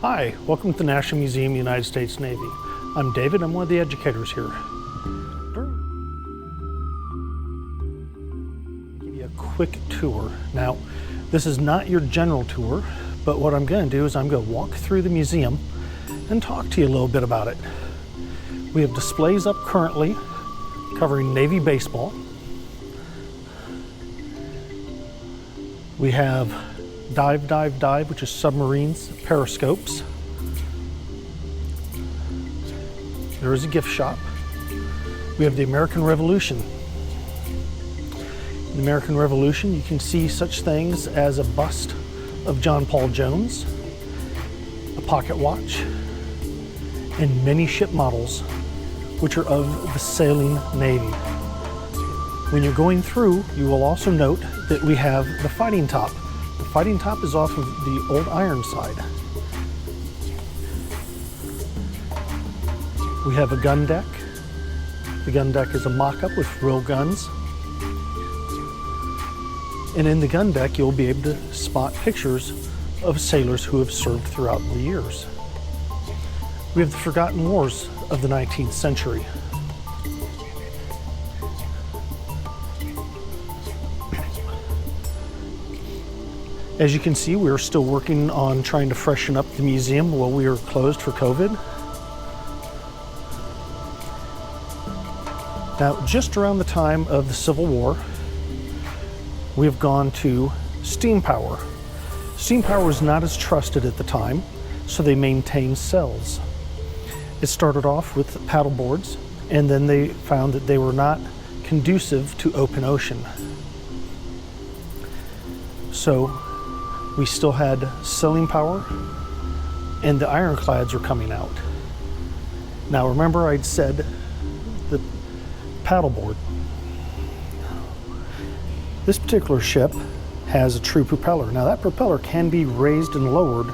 Hi, welcome to the National Museum, United States Navy. I'm David, I'm one of the educators here. Give you a quick tour. Now, this is not your general tour, but what I'm going to do is I'm going to walk through the museum and talk to you a little bit about it. We have displays up currently covering Navy baseball. We have dive, which is submarines, periscopes. There is a gift shop. We have the American Revolution. In the American Revolution, you can see such things as a bust of John Paul Jones, a pocket watch, and many ship models, which are of the sailing Navy. When you're going through, you will also note that we have the fighting top. The fighting top is off of the old Ironside. We have a gun deck. The gun deck is a mock-up with real guns. And in the gun deck, you'll be able to spot pictures of sailors who have served throughout the years. We have the forgotten wars of the 19th century. As you can see, we're still working on trying to freshen up the museum while we are closed for COVID. Now, just around the time of the Civil War, we have gone to steam power. Steam power was not as trusted at the time, so they maintained cells. It started off with paddle boards, and then they found that they were not conducive to open ocean. So we still had sailing power, and the ironclads were coming out. Now remember, I'd said the paddleboard. This particular ship has a true propeller. Now that propeller can be raised and lowered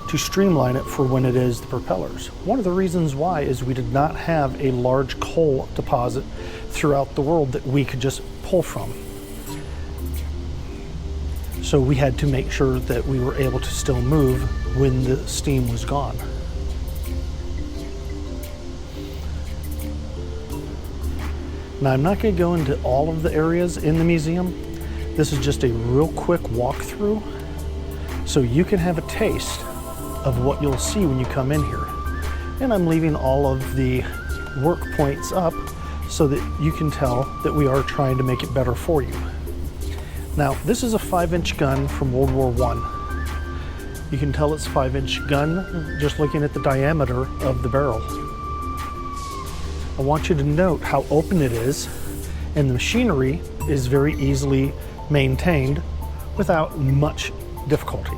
to streamline it for when it is the propellers. One of the reasons why is we did not have a large coal deposit throughout the world that we could just pull from. So we had to make sure that we were able to still move when the steam was gone. Now, I'm not going to go into all of the areas in the museum. This is just a real quick walkthrough so you can have a taste of what you'll see when you come in here. And I'm leaving all of the work points up so that you can tell that we are trying to make it better for you. Now, this is a 5-inch gun from World War I. You can tell it's a 5-inch gun just looking at the diameter of the barrel. I want you to note how open it is, and the machinery is very easily maintained without much difficulty.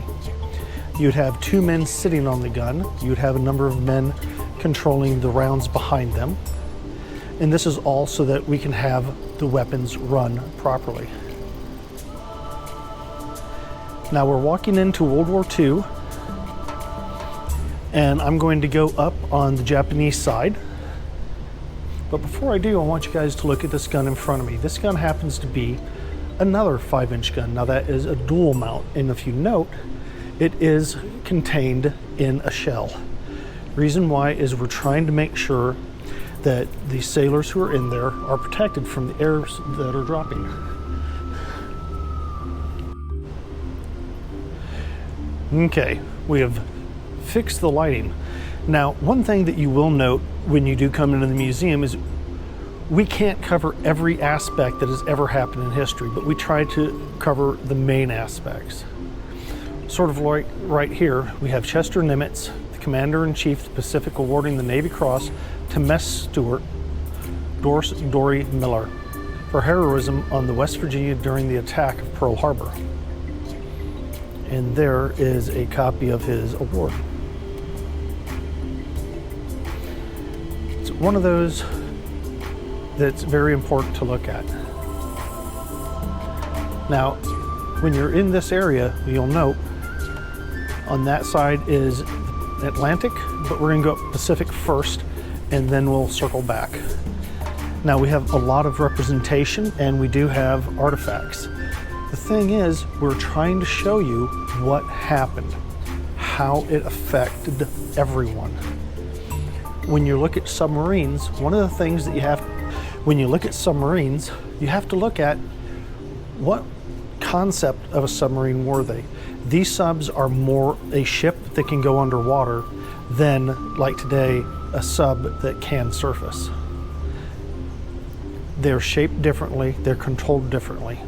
You'd have 2 men sitting on the gun. You'd have a number of men controlling the rounds behind them. And this is all so that we can have the weapons run properly. Now we're walking into World War II, and I'm going to go up on the Japanese side. But before I do, I want you guys to look at this gun in front of me. This gun happens to be another 5-inch gun. Now that is a dual mount, and if you note, it is contained in a shell. Reason why is we're trying to make sure that the sailors who are in there are protected from the airs that are dropping. Okay, we have fixed the lighting. Now, one thing that you will note when you do come into the museum is we can't cover every aspect that has ever happened in history, but we try to cover the main aspects. Sort of like right here, we have Chester Nimitz, the Commander-in-Chief of the Pacific, awarding the Navy Cross to Mess Stewart Dory Miller for heroism on the West Virginia during the attack of Pearl Harbor. And there is a copy of his award. It's one of those that's very important to look at. Now, when you're in this area, you'll note on that side is Atlantic, but we're going to go up Pacific first, and then we'll circle back. Now, we have a lot of representation, and we do have artifacts. The thing is, we're trying to show you what happened, how it affected everyone. When you look at submarines, one of the things that when you look at submarines, you have to look at what concept of a submarine were they. These subs are more a ship that can go underwater than, like today, a sub that can surface. They're shaped differently, they're controlled differently.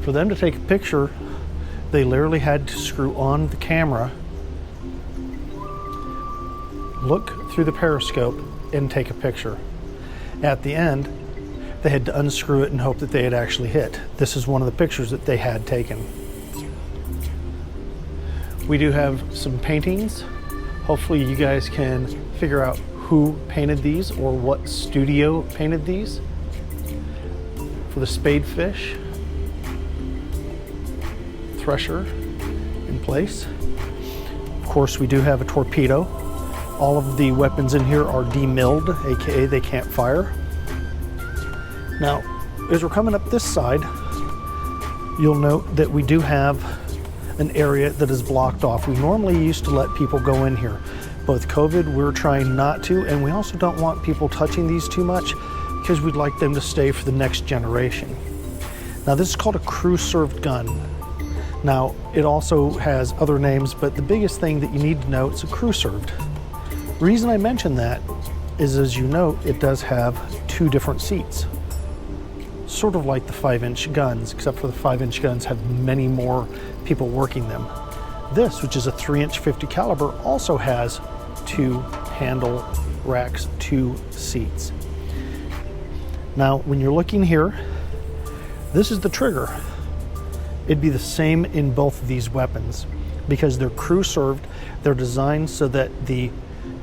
For them to take a picture, they literally had to screw on the camera, look through the periscope, and take a picture. At the end, they had to unscrew it and hope that they had actually hit. This is one of the pictures that they had taken. We do have some paintings. Hopefully you guys can figure out who painted these or what studio painted these. For the spadefish, thresher in place. Of course, we do have a torpedo. All of the weapons in here are demilled, aka they can't fire. Now, as we're coming up this side, you'll note that we do have an area that is blocked off. We normally used to let people go in here. Both COVID, we're trying not to, and we also don't want people touching these too much because we'd like them to stay for the next generation. Now, this is called a crew-served gun. Now, it also has other names, but the biggest thing that you need to know, it's a crew-served. The reason I mention that is, as you note, it does have 2 different seats. Sort of like the 5-inch guns, except for the 5-inch guns have many more people working them. This, which is a 3-inch 50 caliber, also has 2 handle racks, 2 seats. Now, when you're looking here, this is the trigger. It'd be the same in both of these weapons because they're crew served. They're designed so that the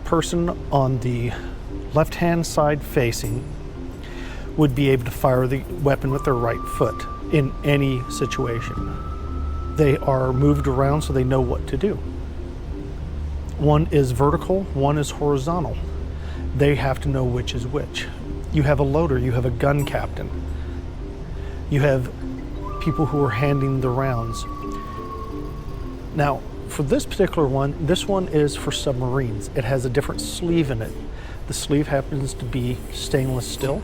person on the left-hand side facing would be able to fire the weapon with their right foot in any situation. They are moved around so they know what to do. One is vertical, one is horizontal. They have to know which is which. You have a loader, you have a gun captain. You have people who are handing the rounds. Now, for this particular one, this one is for submarines. It has a different sleeve in it. The sleeve happens to be stainless steel,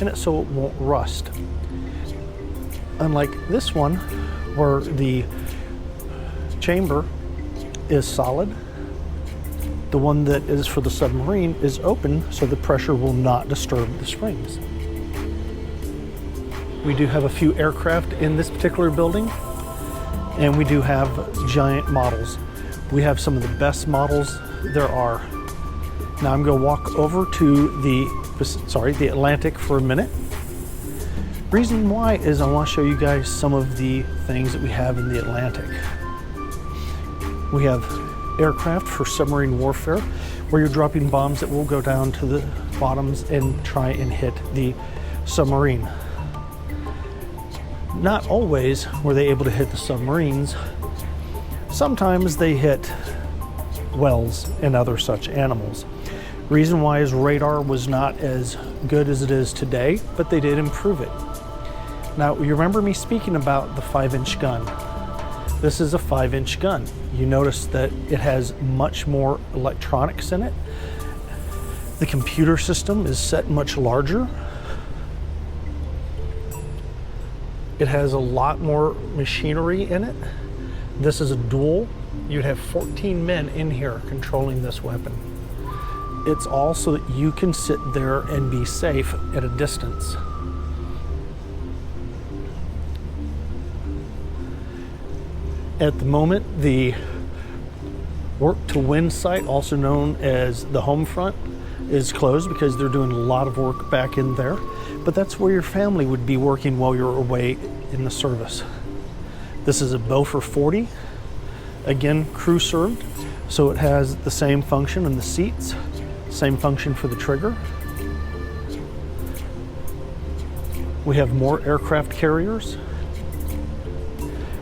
and so it won't rust. Unlike this one, where the chamber is solid, the one that is for the submarine is open, so the pressure will not disturb the springs. We do have a few aircraft in this particular building, and we do have giant models. We have some of the best models there are. Now I'm going to walk over to the Atlantic for a minute. Reason why is I want to show you guys some of the things that we have in the Atlantic. We have aircraft for submarine warfare, where you're dropping bombs that will go down to the bottoms and try and hit the submarine. Not always were they able to hit the submarines. Sometimes they hit whales and other such animals. Reason why is radar was not as good as it is today, but they did improve it. Now, you remember me speaking about the 5-inch gun. This is a 5-inch gun. You notice that it has much more electronics in it. The computer system is set much larger. It has a lot more machinery in it. This is a dual. You'd have 14 men in here controlling this weapon. It's all so that you can sit there and be safe at a distance. At the moment, the work to win site, also known as the home front, is closed because they're doing a lot of work back in there. But that's where your family would be working while you're away in the service. This is a Beaufort 40, again crew served, so it has the same function in the seats, same function for the trigger. We have more aircraft carriers.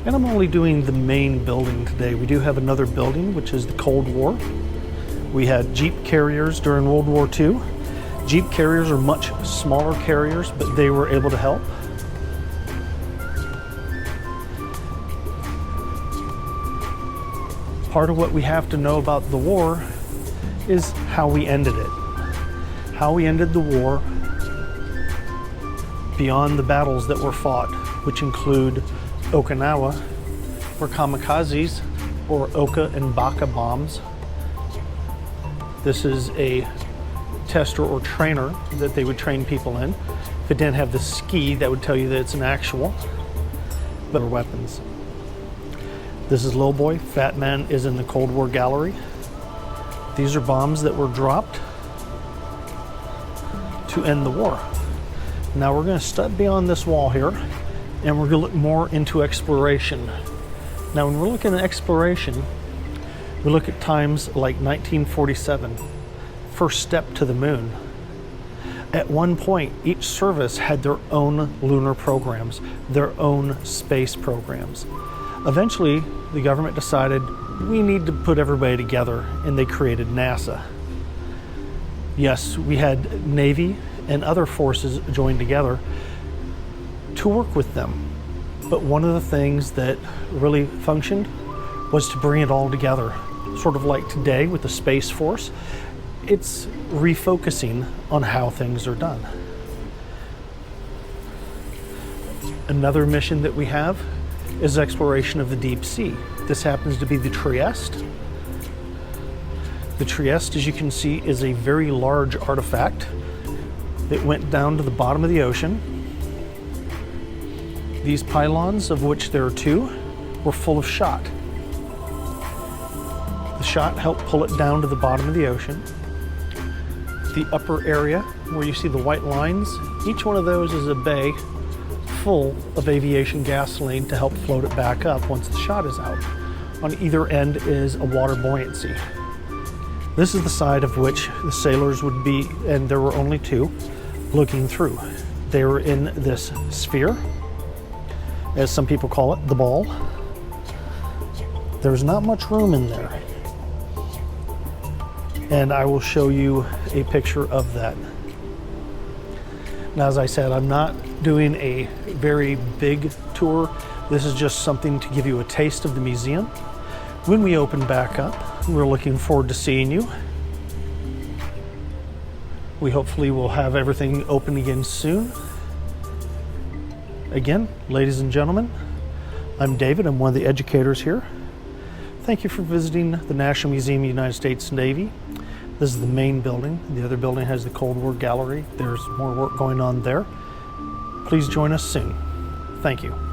And I'm only doing the main building today. We do have another building, which is the Cold War. We had Jeep carriers during World War II. Jeep carriers are much smaller carriers, but they were able to help. Part of what we have to know about the war is how we ended it. How we ended the war beyond the battles that were fought, which include Okinawa, where kamikazes, or Oka and Baka bombs. This is a tester or trainer that they would train people in. If it didn't have the ski, that would tell you that it's an actual. But weapons. This is Little Boy. Fat Man is in the Cold War gallery. These are bombs that were dropped to end the war. Now we're going to step beyond this wall here, and we're going to look more into exploration. Now when we're looking at exploration, we look at times like 1947, first step to the moon. At one point, each service had their own lunar programs, their own space programs. Eventually, the government decided we need to put everybody together, and they created NASA. Yes, we had Navy and other forces joined together to work with them. But one of the things that really functioned was to bring it all together. Sort of like today with the Space Force, it's refocusing on how things are done. Another mission that we have is exploration of the deep sea. This happens to be the Trieste. The Trieste, as you can see, is a very large artifact that went down to the bottom of the ocean. These pylons, of which there are two, were full of shot. The shot helped pull it down to the bottom of the ocean. The upper area, where you see the white lines, each one of those is a bay full of aviation gasoline to help float it back up once the shot is out. On either end is a water buoyancy. This is the side of which the sailors would be, and there were only two, looking through. They were in this sphere, as some people call it, the ball. There's not much room in there. And I will show you a picture of that. Now, as I said, I'm not doing a very big tour. This is just something to give you a taste of the museum. When we open back up, we're looking forward to seeing you. We hopefully will have everything open again soon. Again, ladies and gentlemen, I'm David. I'm one of the educators here. Thank you for visiting the National Museum of the United States Navy. This is the main building. The other building has the Cold War Gallery. There's more work going on there. Please join us soon. Thank you.